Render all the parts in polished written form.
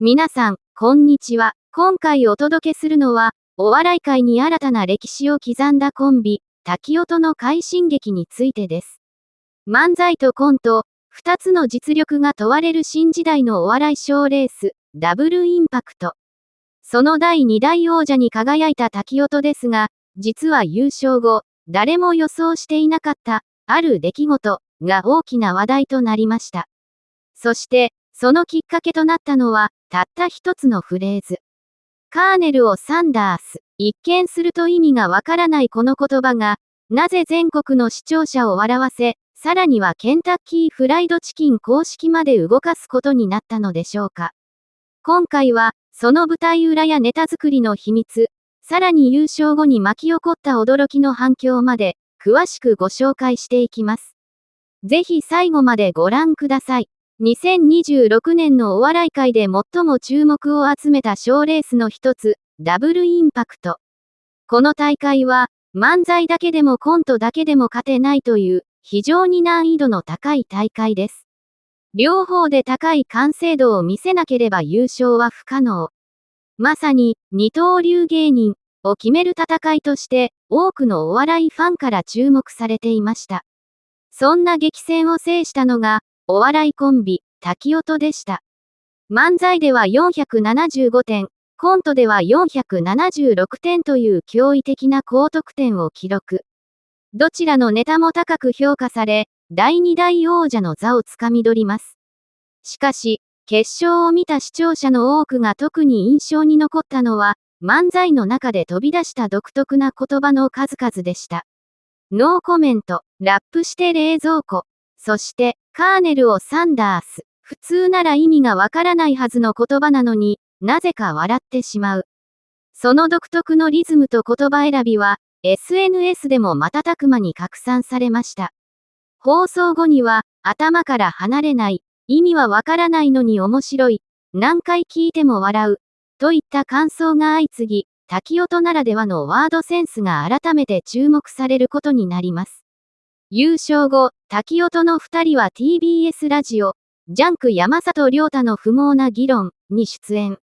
皆さん、こんにちは。今回お届けするのは、お笑い界に新たな歴史を刻んだコンビ、滝音の快進撃についてです。漫才とコント、二つの実力が問われる新時代のお笑い賞レース、ダブルインパクト。その第2代王者に輝いた滝音ですが、実は優勝後、誰も予想していなかった、ある出来事が大きな話題となりました。そして、そのきっかけとなったのは、たった一つのフレーズ。カーネルをサンダース。一見すると意味がわからないこの言葉が、なぜ全国の視聴者を笑わせ、さらにはケンタッキーフライドチキン公式まで動かすことになったのでしょうか。今回は、その舞台裏やネタ作りの秘密、さらに優勝後に巻き起こった驚きの反響まで、詳しくご紹介していきます。ぜひ最後までご覧ください。2026年のお笑い界で最も注目を集めた賞レースの一つ、ダブルインパクト。この大会は、漫才だけでもコントだけでも勝てないという、非常に難易度の高い大会です。両方で高い完成度を見せなければ優勝は不可能。まさに、二刀流芸人を決める戦いとして、多くのお笑いファンから注目されていました。そんな激戦を制したのが、お笑いコンビ、滝音でした。漫才では475点、コントでは476点という驚異的な高得点を記録。どちらのネタも高く評価され、第2代王者の座をつかみ取ります。しかし、決勝を見た視聴者の多くが特に印象に残ったのは、漫才の中で飛び出した独特な言葉の数々でした。ノーコメント、ラップして冷蔵庫。そして、カーネルをサンダース。普通なら意味がわからないはずの言葉なのに、なぜか笑ってしまう。その独特のリズムと言葉選びは、SNS でも瞬く間に拡散されました。放送後には、頭から離れない、意味はわからないのに面白い、何回聞いても笑う、といった感想が相次ぎ、滝音ならではのワードセンスが改めて注目されることになります。優勝後、滝音の2人は TBS ラジオ、ジャンク山里亮太の不毛な議論に出演。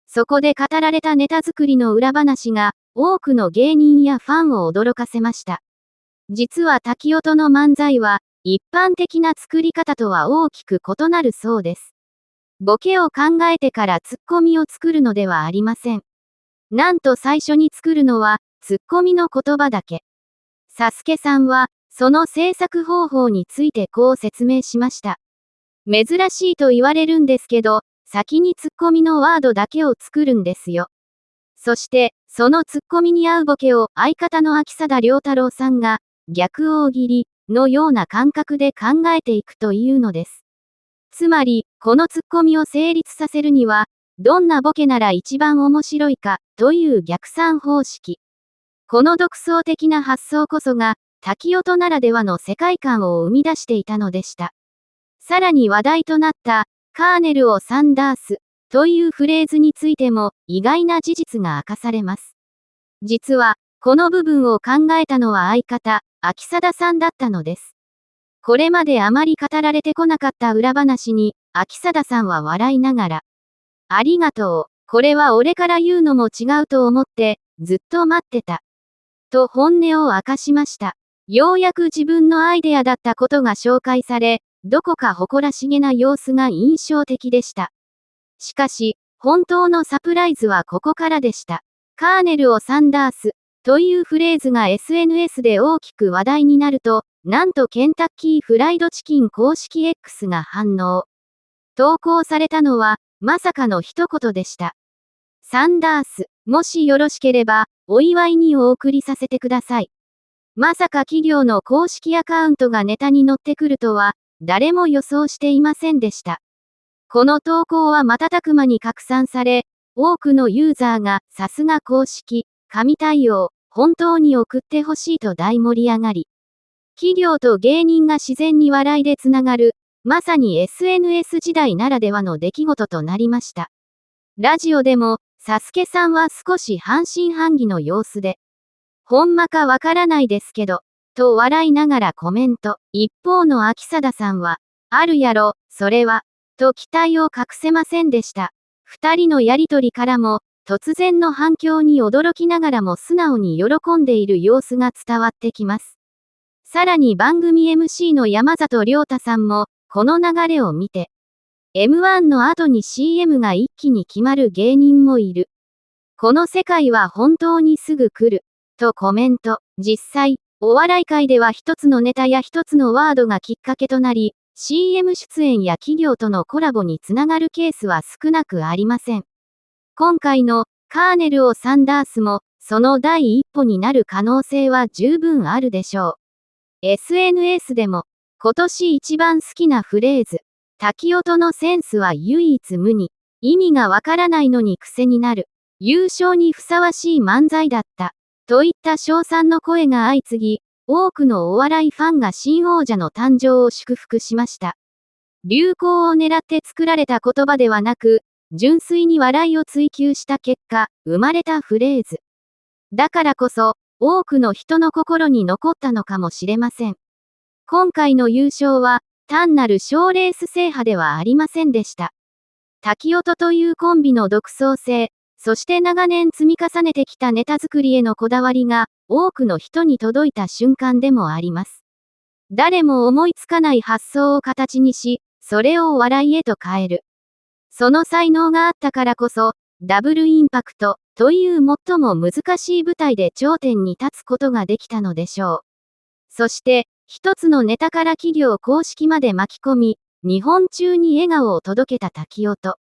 そこで語られたネタ作りの裏話が、多くの芸人やファンを驚かせました。実は滝音の漫才は、一般的な作り方とは大きく異なるそうです。ボケを考えてからツッコミを作るのではありません。なんと最初に作るのは、ツッコミの言葉だけ。サスケさんは、その制作方法についてこう説明しました。珍しいと言われるんですけど、先にツッコミのワードだけを作るんですよ。そして、そのツッコミに合うボケを相方の秋貞良太郎さんが、逆大喜利のような感覚で考えていくというのです。つまり、このツッコミを成立させるには、どんなボケなら一番面白いか、という逆算方式。この独創的な発想こそが、滝音ならではの世界観を生み出していたのでした。さらに話題となった、カーネルをサンダース、というフレーズについても、意外な事実が明かされます。実は、この部分を考えたのは相方、秋貞さんだったのです。これまであまり語られてこなかった裏話に、秋貞さんは笑いながら、ありがとう、これは俺から言うのも違うと思って、ずっと待ってた。と本音を明かしました。ようやく自分のアイデアだったことが紹介され、どこか誇らしげな様子が印象的でした。しかし、本当のサプライズはここからでした。カーネルをサンダースというフレーズが SNS で大きく話題になると、なんとケンタッキーフライドチキン公式 X が反応。投稿されたのは、まさかの一言でした。サンダース、もしよろしければ、お祝いにお送りさせてください。まさか企業の公式アカウントがネタに載ってくるとは、誰も予想していませんでした。この投稿は瞬く間に拡散され、多くのユーザーが、さすが公式、神対応、本当に送ってほしいと大盛り上がり。企業と芸人が自然に笑いでつながる、まさに SNS 時代ならではの出来事となりました。ラジオでも、サスケさんは少し半信半疑の様子で、ほんまかわからないですけど、と笑いながらコメント。一方の秋貞さんは、あるやろ、それは、と期待を隠せませんでした。二人のやりとりからも、突然の反響に驚きながらも素直に喜んでいる様子が伝わってきます。さらに番組 MC の山里亮太さんも、この流れを見て、M1 の後に CM が一気に決まる芸人もいる。この世界は本当にすぐ来る。とコメント。実際、お笑い界では一つのネタや一つのワードがきっかけとなり、CM 出演や企業とのコラボにつながるケースは少なくありません。今回のカーネル・オ・サンダースも、その第一歩になる可能性は十分あるでしょう。SNS でも、今年一番好きなフレーズ、滝音のセンスは唯一無二。意味がわからないのに癖になる。優勝にふさわしい漫才だった。といった称賛の声が相次ぎ、多くのお笑いファンが新王者の誕生を祝福しました。流行を狙って作られた言葉ではなく、純粋に笑いを追求した結果、生まれたフレーズ。だからこそ、多くの人の心に残ったのかもしれません。今回の優勝は、単なる賞レース制覇ではありませんでした。滝音というコンビの独創性、そして長年積み重ねてきたネタ作りへのこだわりが、多くの人に届いた瞬間でもあります。誰も思いつかない発想を形にし、それを笑いへと変える。その才能があったからこそ、ダブルインパクトという最も難しい舞台で頂点に立つことができたのでしょう。そして、一つのネタから企業公式まで巻き込み、日本中に笑顔を届けた滝音。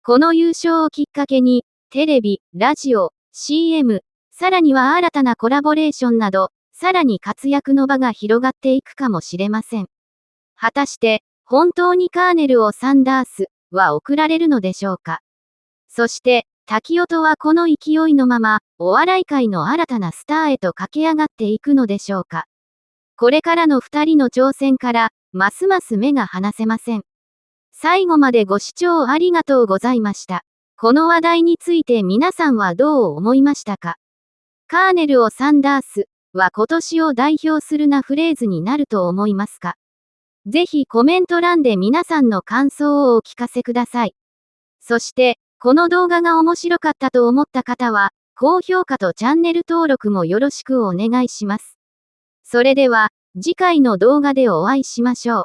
この優勝をきっかけに、テレビ、ラジオ、CM、さらには新たなコラボレーションなど、さらに活躍の場が広がっていくかもしれません。果たして、本当にカーネル・オ・サンダースは贈られるのでしょうか。そして、滝音はこの勢いのまま、お笑い界の新たなスターへと駆け上がっていくのでしょうか。これからの二人の挑戦から、ますます目が離せません。最後までご視聴ありがとうございました。この話題について皆さんはどう思いましたか？カーネル・オ・サンダースは今年を代表するなフレーズになると思いますか？ぜひコメント欄で皆さんの感想をお聞かせください。そして、この動画が面白かったと思った方は、高評価とチャンネル登録もよろしくお願いします。それでは、次回の動画でお会いしましょう。